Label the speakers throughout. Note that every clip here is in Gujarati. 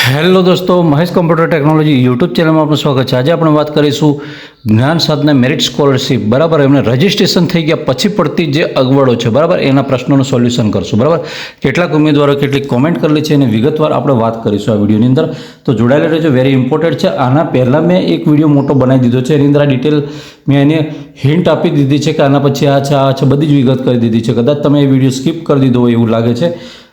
Speaker 1: હેલો દોસ્તો, મહેશ કોમ્પ્યુટર ટેકનોલોજી યુટ્યુબ ચેનલમાં આપનું સ્વાગત છે। આજે આપણે વાત કરીશું જ્ઞાન સાધના મેરિટ સ્કોલરશિપ, બરાબર, એમને રજિસ્ટ્રેશન થઈ ગયા પછી પડતી જે અગવડો છે, બરાબર, એના પ્રશ્નોનું સોલ્યુશન કરશું, બરાબર। કેટલાક ઉમેદવારો કેટલીક કોમેન્ટ કરેલી છે એની વિગતવાર આપણે વાત કરીશું આ વિડીયોની અંદર, તો જોડાયેલા રહેજો, વેરી ઇમ્પોર્ટન્ટ છે। આના પહેલાં મેં એક વિડીયો મોટો બનાવી દીધો છે, એની અંદર આ ડિટેલ મેં એને હિન્ટ આપી દીધી છે કે આના પછી આ છે, બધી જ વિગત કરી દીધી છે। કદાચ તમે એ વિડીયો સ્કીપ કરી દીધો હોય એવું લાગે છે,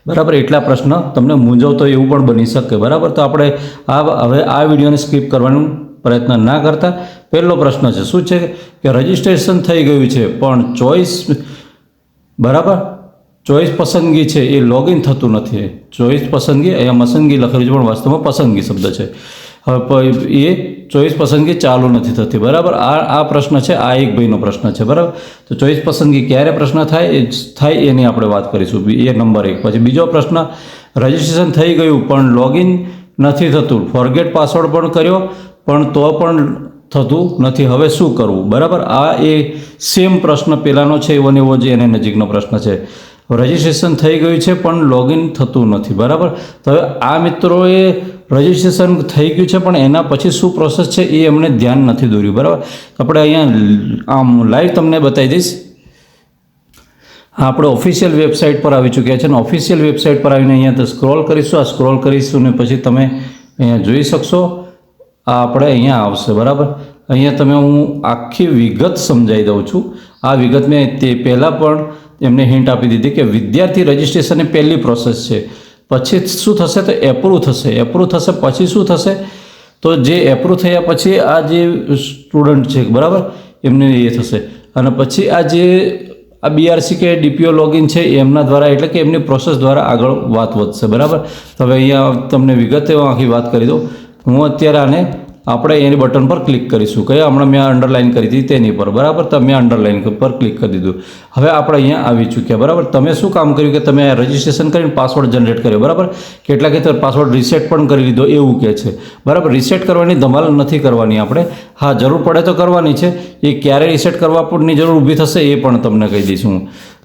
Speaker 1: બરાબર, એટલા પ્રશ્ન તમને મૂંઝવતો એવું પણ બની શકે, બરાબર। તો આપણે હવે આ વિડીયોને સ્કીપ કરવાનો પ્રયત્ન ના કરતા પહેલો પ્રશ્ન છે, શું છે કે રજિસ્ટ્રેશન થઈ ગયું છે પણ ચોઈસ, બરાબર, ચોઈસ પસંદગી છે એ લોગિન થતું નથી। ચોઈસ પસંદગી, અહીંયા પસંદગી લખેલું છે પણ વાસ્તવમાં પસંદગી શબ્દ છે। હવે એ ચોઈસ પસંદગી ચાલુ નથી થતી, બરાબર। આ પ્રશ્ન છે, આ એક ભાઈનો પ્રશ્ન છે, બરાબર। તો ચોઈસ પસંદગી ક્યારે પ્રશ્ન થાય એની આપણે વાત કરીશું, એ નંબર 1। પછી બીજો પ્રશ્ન, રજિસ્ટ્રેશન થઈ ગયું પણ લોગિન નથી થતું, ફોરગેટ પાસવર્ડ પણ કર્યો પણ તો પણ થતું નથી, હવે શું કરવું, બરાબર। આ એ સેમ પ્રશ્ન પહેલાંનો છે એવો ને એવો જ એને નજીકનો પ્રશ્ન છે। રજિસ્ટ્રેશન થઈ ગયું છે પણ લોગિન થતું નથી, બરાબર। તો હવે આ મિત્રોએ રજિસ્ટ્રેશન થઈ ગયું છે પણ એના પછી શું પ્રોસેસ છે એ એમને ધ્યાન નથી દોર્યું, બરાબર। આપણે અહીંયા આમ લાઈવ તમને બતાવી દઈશ। આપણે ઓફિશિયલ વેબસાઇટ પર આવી ચૂક્યા છે અને ઓફિશિયલ વેબસાઇટ પર આવીને અહીંયા સ્ક્રોલ કરીશું, આ સ્ક્રોલ કરીશું ને પછી તમે અહીંયા જોઈ શકશો, આ આપણે અહીંયા આવશે, બરાબર। અહીંયા તમે હું આખી વિગત સમજાવી દઉં છું। આ વિગત મેં તે પહેલાં પણ એમને હિન્ટ આપી દીધી કે વિદ્યાર્થી રજિસ્ટ્રેશનની પહેલી પ્રોસેસ છે, પછી શું થશે તો એપ્રૂવ થશે, એપ્રૂવ થશે પછી શું થશે તો જે એપ્રૂવ થયા પછી આ જે સ્ટુડન્ટ છે, બરાબર, એમને એ થશે અને પછી આ જે આ બીઆરસી કે ડીપીઓ લોગિન છે એમના દ્વારા, એટલે કે એમની પ્રોસેસ દ્વારા આગળ વાત વધશે, બરાબર। તો હવે અહીંયા તમને વિગતે આખી વાત કરી દઉં। હું અત્યારે આને આપણે એની બટન પર ક્લિક કરીશું, કયા હમણાં મેં અંડરલાઇન કરી હતી તેની પર, બરાબર। તો મેં અંડરલાઇન પર ક્લિક કરી દીધું। હવે આપણે અહીંયા આવી ચૂક્યા, બરાબર। તમે શું કામ કર્યું કે તમે રજિસ્ટ્રેશન કરીને પાસવર્ડ જનરેટ કર્યો, બરાબર। કેટલાકે તો પાસવર્ડ રીસેટ પણ કરી લીધો એવું કહે છે, બરાબર। રીસેટ કરવાની ધમાલ નથી કરવાની આપણે, હા જરૂર પડે તો કરવાની છે, એ ક્યારે રીસેટ કરવાની જરૂર ઊભી થશે એ પણ તમને કહી દઈશું,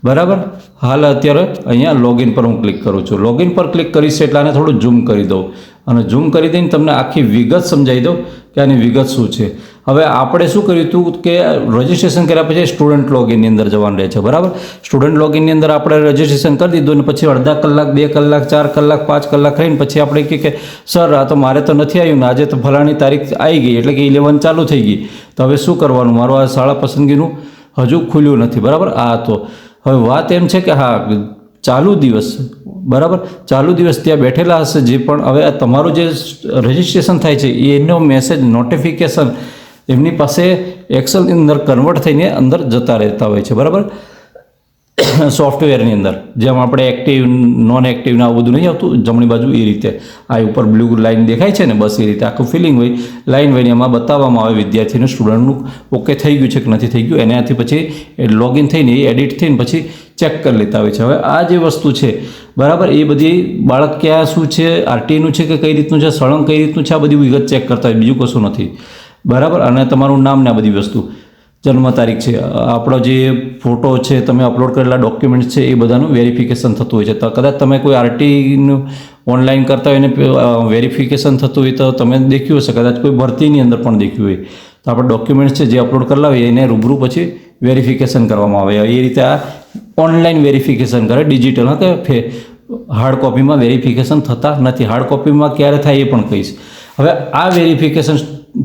Speaker 1: બરાબર। હાલ અત્યારે અહીંયા લોગિન પર હું ક્લિક કરું છું, લોગિન પર ક્લિક કરીશ એટલે આને થોડું ઝૂમ કરી દઉં અને ઝૂમ કરી દઈને તમને આખી વિગત સમજાવી દઉં કે આની વિગત શું છે। હવે આપણે શું કર્યું હતું કે રજિસ્ટ્રેશન કર્યા પછી સ્ટુડન્ટ લોગિનની અંદર જવાનું રહે છે, બરાબર। સ્ટુડન્ટ લોગિનની અંદર આપણે રજિસ્ટ્રેશન કરી દીધું અને પછી અડધા કલાક, 2 કલાક, 4 કલાક, 5 કલાક રહીને પછી આપણે કહીએ કે સર આ તો મારે તો નથી આવ્યું ને, આજે તો ફલાણી તારીખ આવી ગઈ એટલે કે 11 ચાલુ થઈ ગઈ, તો હવે શું કરવાનું, મારું આ શાળા પસંદગીનું હજુ ખુલ્યું નથી, બરાબર। આ તો હવે વાત એમ છે કે હા ચાલુ દિવસ, બરાબર, ચાલુ દિવસ ત્યાં બેઠેલા હશે જે પણ, હવે આ તમારું જે રજિસ્ટ્રેશન થાય છે એનો મેસેજ નોટિફિકેશન એમની પાસે એક્સેલની અંદર કન્વર્ટ થઈને અંદર જતા રહેતા હોય છે, બરાબર, સોફ્ટવેરની અંદર, જેમ આપણે એક્ટિવ, નોન એક્ટિવને આવું બધું નહીં આવતું જમણી બાજુ એ રીતે, આ ઉપર બ્લુ લાઇન દેખાય છે ને, બસ એ રીતે આખું ફિલિંગ હોય, લાઇન હોય એમાં બતાવવામાં આવે વિદ્યાર્થીને, સ્ટુડન્ટનું ઓકે થઈ ગયું છે કે નથી થઈ ગયું, એનાથી પછી લોગિન થઈને એ એડિટ થઈને પછી ચેક કરી લેતા હોય છે। હવે આ જે વસ્તુ છે, બરાબર, એ બધી બાળક ક્યાં શું છે, આરટીનું છે કે કઈ રીતનું છે, સળંગ કઈ રીતનું છે, આ બધી વિગત ચેક કરતા હોય, બીજું કશું નથી, બરાબર। અને તમારું નામ ને આ બધી વસ્તુ, જન્મ તારીખ છે, આપણો જે ફોટો છે, તમે અપલોડ કરેલા ડોક્યુમેન્ટ્સ છે એ બધાનું વેરિફિકેશન થતું હોય છે। તો કદાચ તમે કોઈ આરટીનું ઓનલાઈન કરતા હોય ને વેરિફિકેશન થતું હોય તો તમે દેખ્યું હશે, કદાચ કોઈ ભરતીની અંદર પણ દેખ્યું હોય, તો આપણે ડોક્યુમેન્ટ્સ છે જે અપલોડ કરેલા હોય એને રૂબરૂ પછી વેરિફિકેશન કરવામાં આવે, એ રીતે આ ઓનલાઈન વેરિફિકેશન કરે, ડિજિટલ, હા, કે હાર્ડ કોપીમાં વેરિફિકેશન થતા નથી, હાર્ડ કોપીમાં ક્યારે થાય એ પણ કહીશ। હવે આ વેરિફિકેશન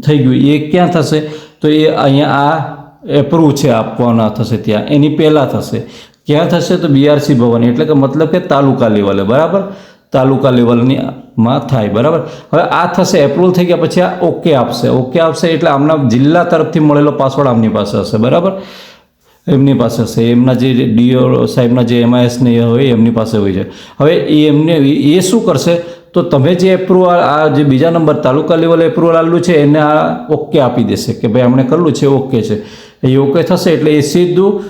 Speaker 1: થઈ ગયું એ ક્યાં થશે તો એ અહીંયા આ એપ્રૂવ છે આપવાના થશે ત્યાં, એની પહેલાં થશે, ક્યાં થશે તો બીઆરસી ભવન, એટલે કે મતલબ કે તાલુકા લેવલે, બરાબર, તાલુકા લેવલની માં થાય, બરાબર। હવે આ થશે, એપ્રુવલ થઈ ગયા પછી આ ઓકે આપશે, ઓકે આપશે એટલે આમના જિલ્લા તરફથી મળેલો પાસવર્ડ આમની પાસે હશે, બરાબર, એમની પાસે હશે, એમના જે ડીઓ સાહેબના જે MIS ને હોય એમની પાસે હોય છે। હવે એ શું કરશે તો તમે જે એપ્રુવલ, આ જે બીજા નંબર તાલુકા લેવલે એપ્રુવલ આવેલું છે એને આ ઓકે આપી દેશે કે ભાઈ અમને કરેલું છે, ઓકે છે, એ ઓકે થશે એટલે એ સીધું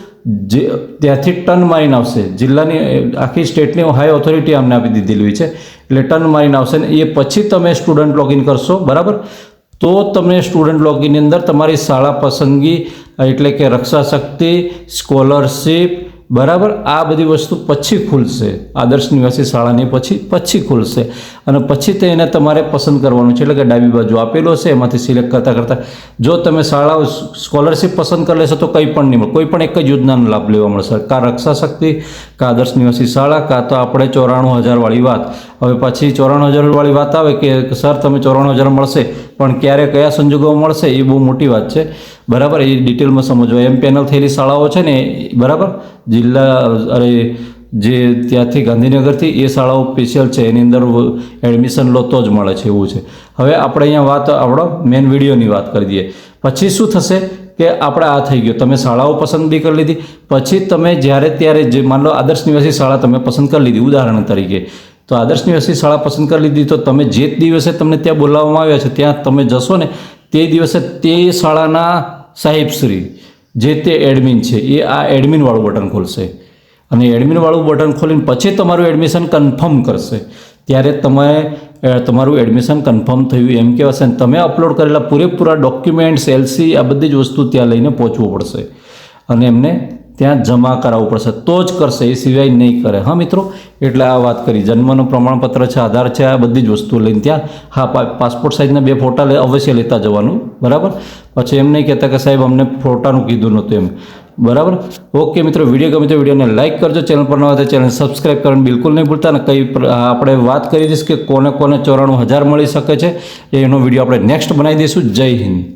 Speaker 1: જે ત્યાંથી ટર્ન મારીને આવશે, જિલ્લાની આખી સ્ટેટની હાઈ ઓથોરિટી અમને આપી દીધેલી હોય છે એટલે ટર્ન મારીને આવશે ને એ પછી તમે સ્ટુડન્ટ લોગિન કરશો, બરાબર, તો તમે સ્ટુડન્ટ લોગિનની અંદર તમારી શાળા પસંદગી એટલે કે રક્ષા શક્તિ, સ્કોલરશિપ, બરાબર. આ બધી વસ્તુ પછી ખુલશે, આદર્શ નિવાસી શાળાની પછી ખુલશે અને પછી તે એને તમારે પસંદ કરવાનું છે. એટલે કે ડાબી બાજુ આપેલું હશે, એમાંથી સિલેક્ટ કરતાં જો તમે શાળાઓ સ્કોલરશિપ પસંદ કરી લેશો તો કંઈ પણ નહીં મળે, કોઈ પણ એક જ યોજનાનો લાભ લેવા મળશે. કાં રક્ષા શક્તિ, કાં આદર્શ નિવાસી શાળા, કાં તો આપણે 94,000 વાળી વાત. હવે પછી 94,000 વાળી વાત આવે કે સર તમે 94,000 મળશે, પણ ક્યારે કયા સંજોગોમાં મળશે એ બહુ મોટી વાત છે, બરાબર. એ ડિટેલમાં સમજવા એમ પેનલ થયેલી શાળાઓ છે ને, બરાબર, જિલ્લા જે ત્યાંથી ગાંધીનગરથી એ શાળાઓ સ્પેશિયલ છે, એની અંદર એડમિશન લો તો જ મળે છે, એવું છે. હવે આપણે અહીંયા વાત આપણો મેઇન વિડીયોની વાત કરી દઈએ. પછી શું થશે કે આપણે આ થઈ ગયો, તમે શાળાઓ પસંદગી કરી લીધી. પછી તમે જ્યારે ત્યારે જે માન લો આદર્શ નિવાસી શાળા તમે પસંદ કરી લીધી ઉદાહરણ તરીકે, તો આદર્શ નિવાસી શાળા પસંદ કરી લીધી તો તમે જે દિવસે તમને ત્યાં બોલાવવામાં આવ્યા છે ત્યાં તમે જશો ને, તે દિવસે તે શાળાના સાહેબશ્રી જે તે એડમિન છે એ આ એડમિનવાળું બટન ખોલશે અને એડમિનવાળું બટન ખોલીને પછી તમારું એડમિશન કન્ફર્મ કરશે. ત્યારે તમે તમારું એડમિશન કન્ફર્મ થયું એમ કહેવાશે ને તમે અપલોડ કરેલા પૂરેપૂરા ડોક્યુમેન્ટ્સ, એલસી, આ બધી જ વસ્તુ ત્યાં લઈને પહોંચવું પડશે અને એમને ત્યાં જમા કરાવવું પડશે તો જ કરશે, એ સિવાય નહીં કરે. હા મિત્રો, એટલે આ વાત કરી. જન્મનું પ્રમાણપત્ર છે, આધાર છે, આ બધી જ વસ્તુઓ લઈને ત્યાં, હા, પાસપોર્ટ સાઇઝના 2 ફોટા અવશ્ય લેતા જવાનું, બરાબર. પછી એમ નહીં કહેતા કે સાહેબ અમને ફોટાનું કીધું નહોતું એમ, બરાબર. ઓકે મિત્રો, વિડીયો ગમે તો વિડીયોને લાઇક કરજો, ચેનલ પર ન હોય તો ચેનલ સબસ્ક્રાઈબ કરવાનું બિલકુલ નહીં ભૂલતા. અને આપણે વાત કરી દઈશું કે કોને 94,000 મળી શકે છે, એનો વિડીયો આપણે નેક્સ્ટ બનાવી દઈશું. જય હિન્દ.